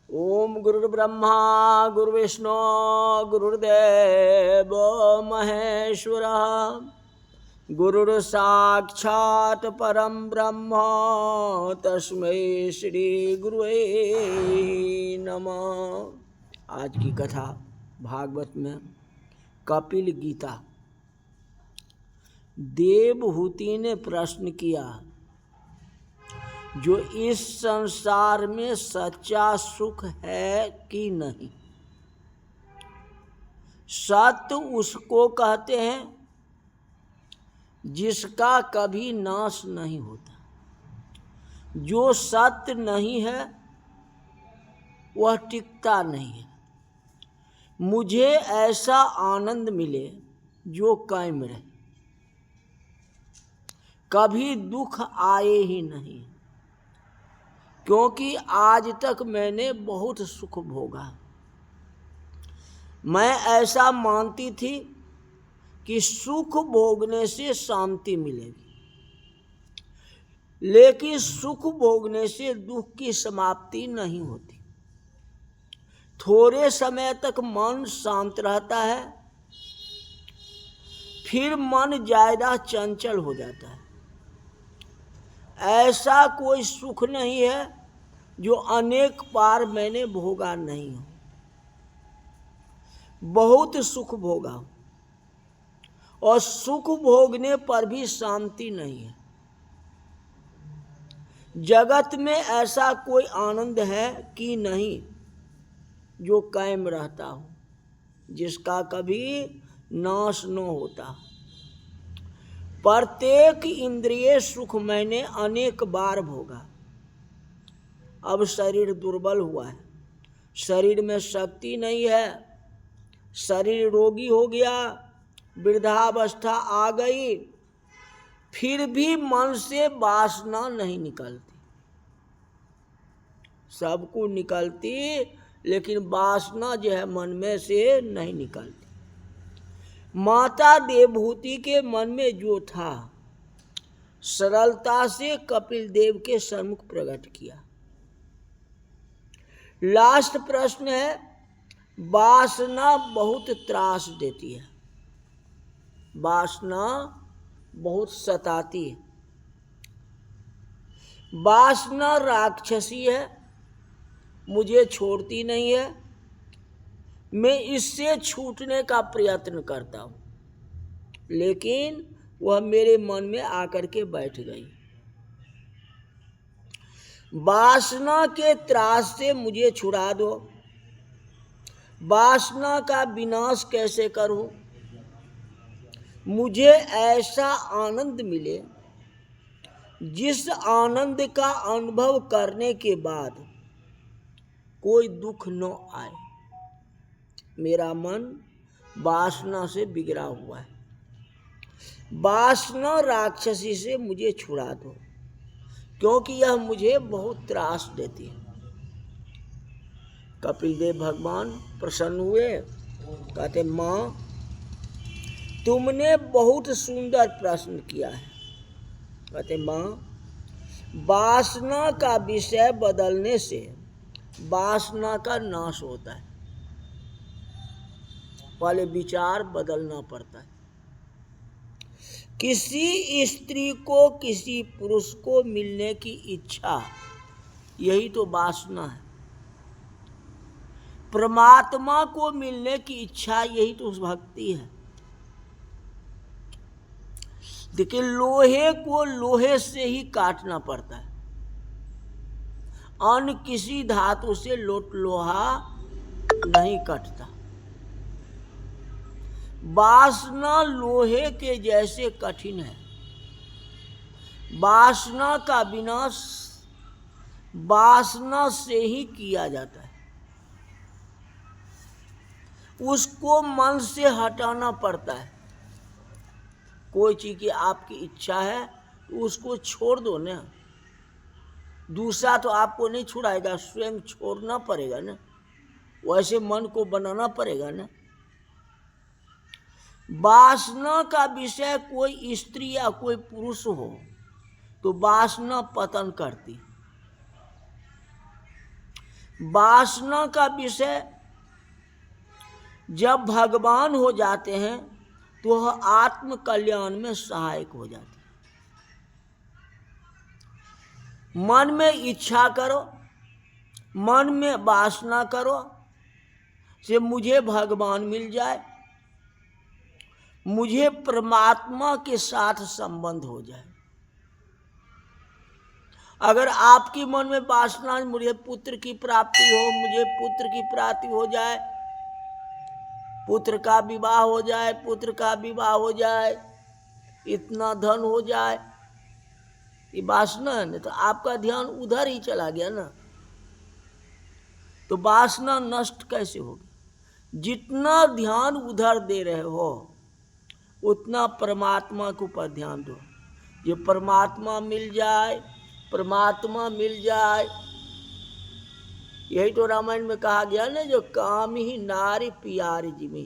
ओम गुरुर्ब्रह्मा गुरुर्विष्णु गुरुर्देव महेश्वरः गुरुर्साक्षात् परम ब्रह्म तस्मै श्री गुरुवे नमः। आज की कथा भागवत में कपिल गीता। देवहूति ने प्रश्न किया, जो इस संसार में सच्चा सुख है कि नहीं? सत्य उसको कहते हैं जिसका कभी नाश नहीं होता। जो सत्य नहीं है वह टिकता नहीं है। मुझे ऐसा आनंद मिले जो कायम रहे, कभी दुख आए ही नहीं, क्योंकि आज तक मैंने बहुत सुख भोगा। मैं ऐसा मानती थी कि सुख भोगने से शांति मिलेगी, लेकिन सुख भोगने से दुख की समाप्ति नहीं होती। थोड़े समय तक मन शांत रहता है, फिर मन ज्यादा चंचल हो जाता है। ऐसा कोई सुख नहीं है जो अनेक बार मैंने भोगा नहीं हो। बहुत सुख भोगा हूं और सुख भोगने पर भी शांति नहीं है। जगत में ऐसा कोई आनंद है कि नहीं जो कायम रहता हो, जिसका कभी नाश न होता। प्रत्येक इंद्रिय सुख मैंने अनेक बार भोगा। अब शरीर दुर्बल हुआ है, शरीर में शक्ति नहीं है, शरीर रोगी हो गया, वृद्धावस्था आ गई, फिर भी मन से वासना नहीं निकलती। सबको निकलती, लेकिन वासना जो है मन में से नहीं निकलती। माता देवहूति के मन में जो था, सरलता से कपिल देव के सम्मुख प्रकट किया। लास्ट प्रश्न है, वासना बहुत त्रास देती है, वासना बहुत सताती है। वासना राक्षसी है, मुझे छोड़ती नहीं है। मैं इससे छूटने का प्रयत्न करता हूं, लेकिन वह मेरे मन में आकर के बैठ गई। वासना के त्रास से मुझे छुड़ा दो। वासना का विनाश कैसे करूं? मुझे ऐसा आनंद मिले जिस आनंद का अनुभव करने के बाद कोई दुख न आए। मेरा मन वासना से बिगड़ा हुआ है। वासना राक्षसी से मुझे छुड़ा दो, क्योंकि यह मुझे बहुत त्रास देती है। कपिल देव भगवान प्रसन्न हुए, कहते, माँ तुमने बहुत सुंदर प्रश्न किया है। कहते, माँ वासना का विषय बदलने से वासना का नाश होता है। पहले विचार बदलना पड़ता है। किसी स्त्री को किसी पुरुष को मिलने की इच्छा, यही तो वासना है। परमात्मा को मिलने की इच्छा, यही तो भक्ति है। देखिए, लोहे को लोहे से ही काटना पड़ता है। अन्य किसी धातु से लोहा नहीं कटता। वासना लोहे के जैसे कठिन है। वासना का विनाश वासना से ही किया जाता है। उसको मन से हटाना पड़ता है। कोई चीज की आपकी इच्छा है तो उसको छोड़ दो ना। दूसरा तो आपको नहीं छुड़ाएगा, स्वयं छोड़ना पड़ेगा ना। वैसे मन को बनाना पड़ेगा ना। वासना का विषय कोई स्त्री या कोई पुरुष हो तो वासना पतन करती। वासना का विषय जब भगवान हो जाते हैं तो वह आत्म कल्याण में सहायक हो जाते हैं। मन में इच्छा करो, मन में वासना करो से मुझे भगवान मिल जाए, मुझे परमात्मा के साथ संबंध हो जाए। अगर आपकी मन में वासना मुझे पुत्र की प्राप्ति हो, मुझे पुत्र की प्राप्ति हो जाए, पुत्र का विवाह हो जाए, पुत्र का विवाह हो जाए, इतना धन हो जाए, ये वासना है ना, तो आपका ध्यान उधर ही चला गया ना, तो वासना नष्ट कैसे होगी? जितना ध्यान उधर दे रहे हो उतना परमात्मा के ऊपर ध्यान दो। ये परमात्मा मिल जाए, परमात्मा मिल जाए, यही तो रामायण में कहा गया ना, जो काम ही नारी प्यारी जिमी।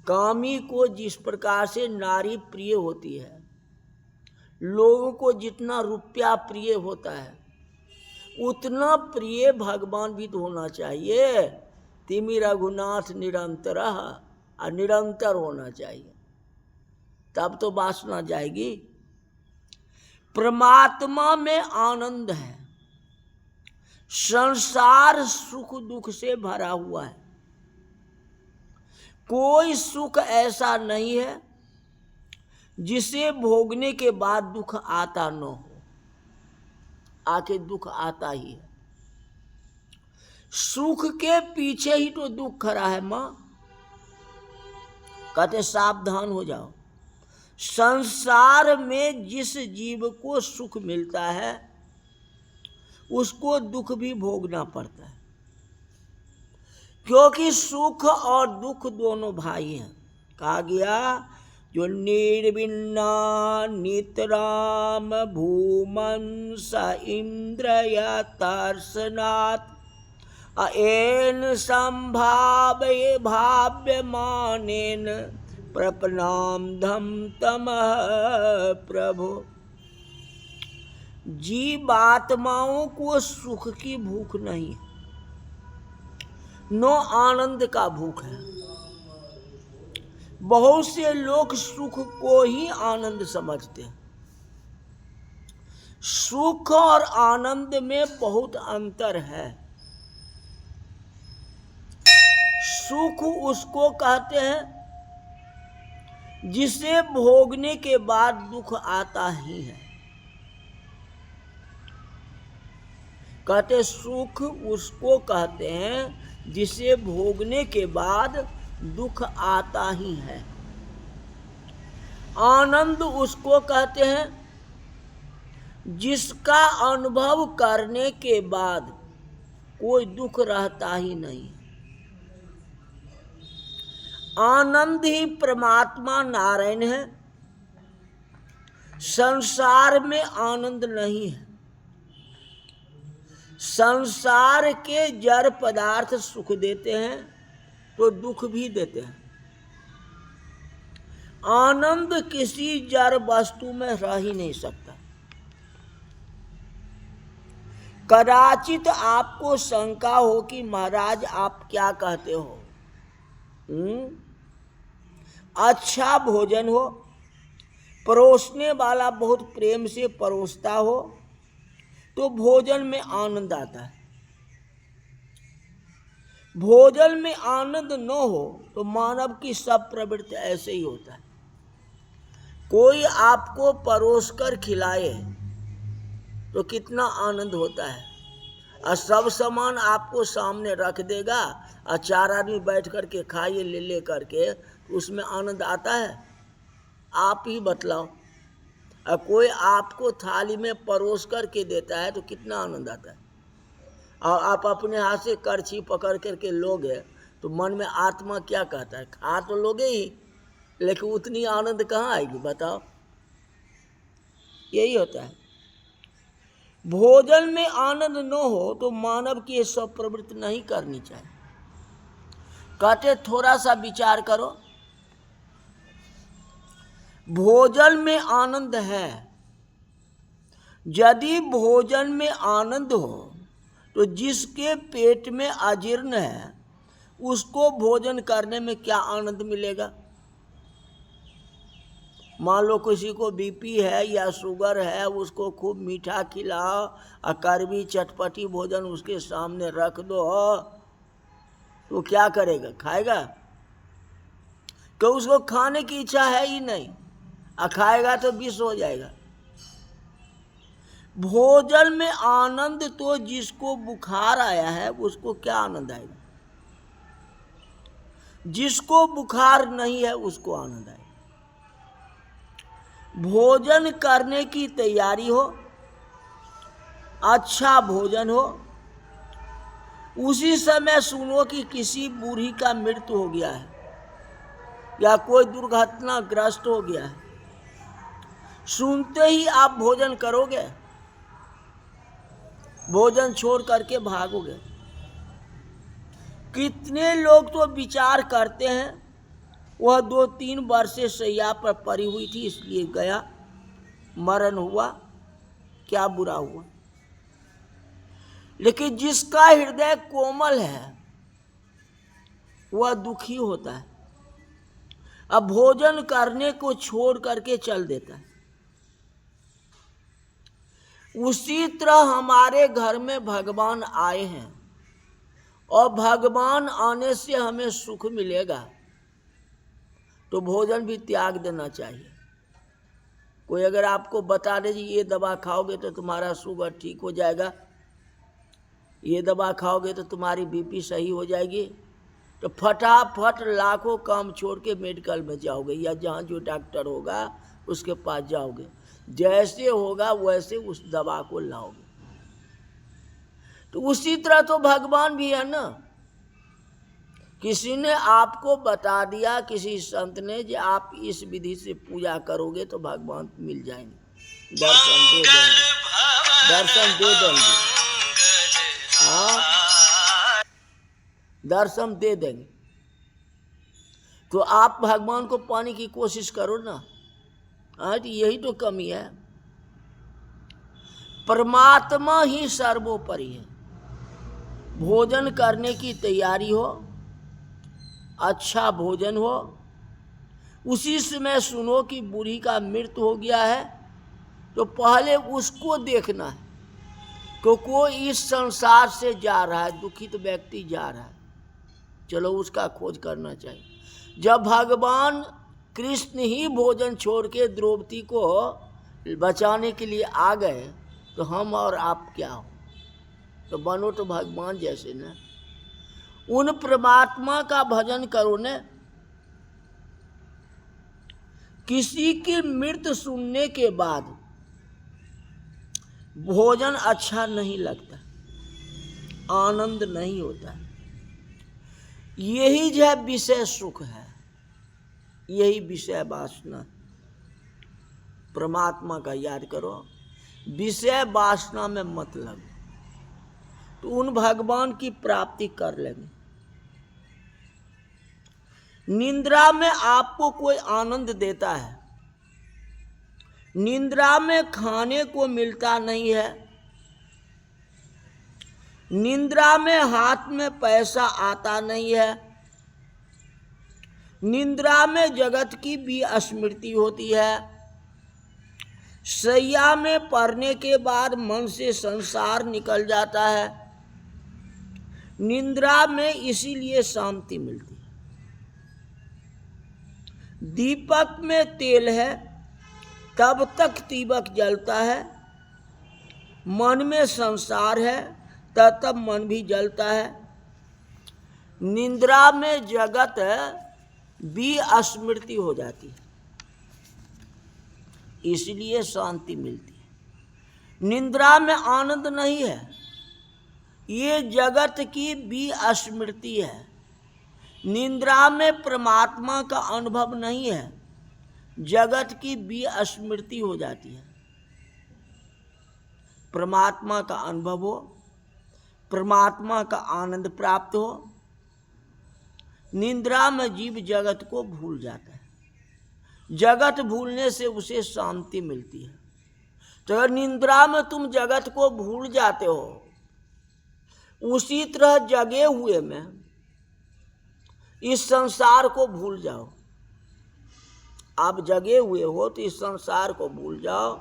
कामी को जिस प्रकार से नारी प्रिय होती है, लोगों को जितना रुपया प्रिय होता है उतना प्रिय भगवान भी तो होना चाहिए। तिमि रघुनाथ निरंतर, निरंतर होना चाहिए, तब तो वासना जाएगी। परमात्मा में आनंद है, संसार सुख दुख से भरा हुआ है, कोई सुख ऐसा नहीं है जिसे भोगने के बाद दुख आता न हो, आके दुख आता ही है। सुख के पीछे ही तो दुख खड़ा है मां। कहते सावधान हो जाओ, संसार में जिस जीव को सुख मिलता है उसको दुख भी भोगना पड़ता है, क्योंकि सुख और दुख दोनों भाई हैं। कहा गया जो निर्विन्ना नितराम भूमन स इंद्रिया तर्सनात् अयन संभाव्य भाव्यमानेन प्रपनाम धम तमः प्रभु। जीवात्माओं को सुख की भूख नहीं, नो आनंद का भूख है। बहुत से लोग सुख को ही आनंद समझते हैं। सुख और आनंद में बहुत अंतर है। सुख उसको कहते हैं जिसे भोगने के बाद दुख आता ही है। कहते सुख उसको कहते हैं जिसे भोगने के बाद दुख आता ही है। आनंद उसको कहते हैं जिसका अनुभव करने के बाद कोई दुख रहता ही नहीं। आनंद ही परमात्मा नारायण है। संसार में आनंद नहीं है। संसार के जड़ पदार्थ सुख देते हैं तो दुख भी देते हैं। आनंद किसी जड़ वस्तु में रह ही नहीं सकता। कदाचित आपको शंका हो कि महाराज आप क्या कहते हो, अच्छा भोजन हो, परोसने वाला बहुत प्रेम से परोसता हो तो भोजन में आनंद आता है। भोजन में आनंद न हो तो मानव की सब प्रवृत्ति ऐसे ही होता है। कोई आपको परोस कर खिलाए तो कितना आनंद होता है, और सब सामान आपको सामने रख देगा और चार आदमी बैठ करके खाइए ले करके, तो उसमें आनंद आता है? आप ही बतलाओ। और कोई आपको थाली में परोस करके देता है तो कितना आनंद आता है, और आप अपने हाथ से करछी पकड़ करके लोगे तो मन में आत्मा क्या कहता है? खा तो लोगे ही, लेकिन उतनी आनंद कहाँ आएगी बताओ। यही होता है। भोजन में आनंद न हो तो मानव की ये सब प्रवृत्ति नहीं करनी चाहिए। कहते थोड़ा सा विचार करो, भोजन में आनंद है। यदि भोजन में आनंद हो तो जिसके पेट में अजीर्ण है उसको भोजन करने में क्या आनंद मिलेगा? मान लो किसी को बीपी है या शुगर है, उसको खूब मीठा खिलाओ और कड़वी चटपटी भोजन उसके सामने रख दो तो क्या करेगा? खाएगा? तो उसको खाने की इच्छा है ही नहीं, और खाएगा तो विष हो जाएगा। भोजन में आनंद तो जिसको बुखार आया है उसको क्या आनंद आएगा? जिसको बुखार नहीं है उसको आनंद आएगा। भोजन करने की तैयारी हो, अच्छा भोजन हो, उसी समय सुनो कि किसी बूढ़ी का मृत्यु हो गया है या कोई दुर्घटनाग्रस्त हो गया है, सुनते ही आप भोजन करोगे? भोजन छोड़ करके भागोगे? कितने लोग तो विचार करते हैं वह 2-3 वर्ष से शैया पर पड़ी हुई थी इसलिए गया, मरण हुआ, क्या बुरा हुआ। लेकिन जिसका हृदय कोमल है वह दुखी होता है, अब भोजन करने को छोड़ करके चल देता है। उसी तरह हमारे घर में भगवान आए हैं और भगवान आने से हमें सुख मिलेगा तो भोजन भी त्याग देना चाहिए। कोई अगर आपको बता दे जी ये दवा खाओगे तो तुम्हारा शुगर ठीक हो जाएगा, ये दवा खाओगे तो तुम्हारी बीपी सही हो जाएगी, तो फटाफट लाखों काम छोड़ के मेडिकल में जाओगे या जहाँ जो डॉक्टर होगा उसके पास जाओगे, जैसे होगा वैसे उस दवा को लाओगे। तो उसी तरह तो भगवान भी है ना। किसी ने आपको बता दिया, किसी संत ने, कि आप इस विधि से पूजा करोगे तो भगवान मिल जाएंगे, दर्शन दे देंगे, दर्शन दे देंगे। हाँ, दर्शन दे देंगे। तो आप भगवान को पाने की कोशिश करो ना। हाँ, तो यही तो कमी है। परमात्मा ही सर्वोपरि है। भोजन करने की तैयारी हो, अच्छा भोजन हो, उसी समय सुनो कि बूढ़ी का मृत्यु हो गया है तो पहले उसको देखना है कि कोई इस संसार से जा रहा है, दुखित व्यक्ति जा रहा है, चलो उसका खोज करना चाहिए। जब भगवान कृष्ण ही भोजन छोड़ के द्रौपदी को बचाने के लिए आ गए तो हम और आप क्या हो? तो बनो तो भगवान जैसे ना। उन परमात्मा का भजन करो ने। किसी की मृत्यु सुनने के बाद भोजन अच्छा नहीं लगता, आनंद नहीं होता। यही जो विषय सुख है, यही विषय वासना। परमात्मा का याद करो, विषय वासना में मत लगो, तो उन भगवान की प्राप्ति कर लेंगे। निंद्रा में आपको कोई आनंद देता है, निंद्रा में खाने को मिलता नहीं है, निंद्रा में हाथ में पैसा आता नहीं है, निंद्रा में जगत की भी स्मृति होती है, शैया में पड़ने के बाद मन से संसार निकल जाता है, निंद्रा में इसीलिए शांति मिलती है। दीपक में तेल है तब तक दीपक जलता है, मन में संसार है तब मन भी जलता है। निंद्रा में जगत भी स्मृति हो जाती है, इसलिए शांति मिलती है। निंद्रा में आनंद नहीं है, ये जगत की भी स्मृति है। निंद्रा में परमात्मा का अनुभव नहीं है, जगत की भी स्मृति हो जाती है। परमात्मा का अनुभव हो, परमात्मा का आनंद प्राप्त हो, निंद्रा में जीव जगत को भूल जाता है, जगत भूलने से उसे शांति मिलती है। तो अगर निंद्रा में तुम जगत को भूल जाते हो उसी तरह जगे हुए में इस संसार को भूल जाओ। आप जगे हुए हो तो इस संसार को भूल जाओ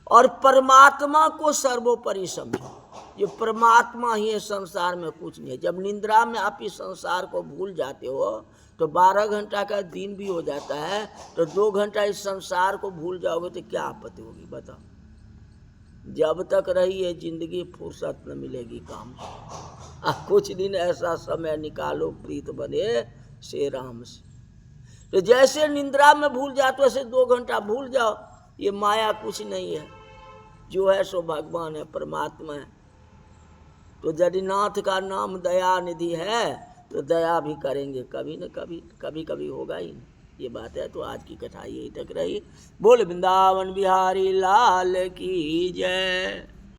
और परमात्मा को सर्वोपरि समझो। ये परमात्मा ही है, संसार में कुछ नहीं है। जब निद्रा में आप इस संसार को भूल जाते हो तो 12 घंटा का दिन भी हो जाता है, तो 2 घंटा इस संसार को भूल जाओगे तो क्या आपत्ति होगी बताओ। जब तक रही है जिंदगी फुर्सत न मिलेगी काम से। कुछ दिन ऐसा समय निकालो प्रीत बने श्री राम से। तो जैसे निद्रा में भूल जाते वैसे 2 घंटा भूल जाओ, ये माया कुछ नहीं है, जो है सो भगवान है, परमात्मा है। तो जगन्नाथ का नाम दया निधि है, तो दया भी करेंगे कभी न कभी, कभी कभी होगा ही। ये बात है। तो आज की कथा यही तक रही। बोल वृंदावन बिहारी लाल की जय।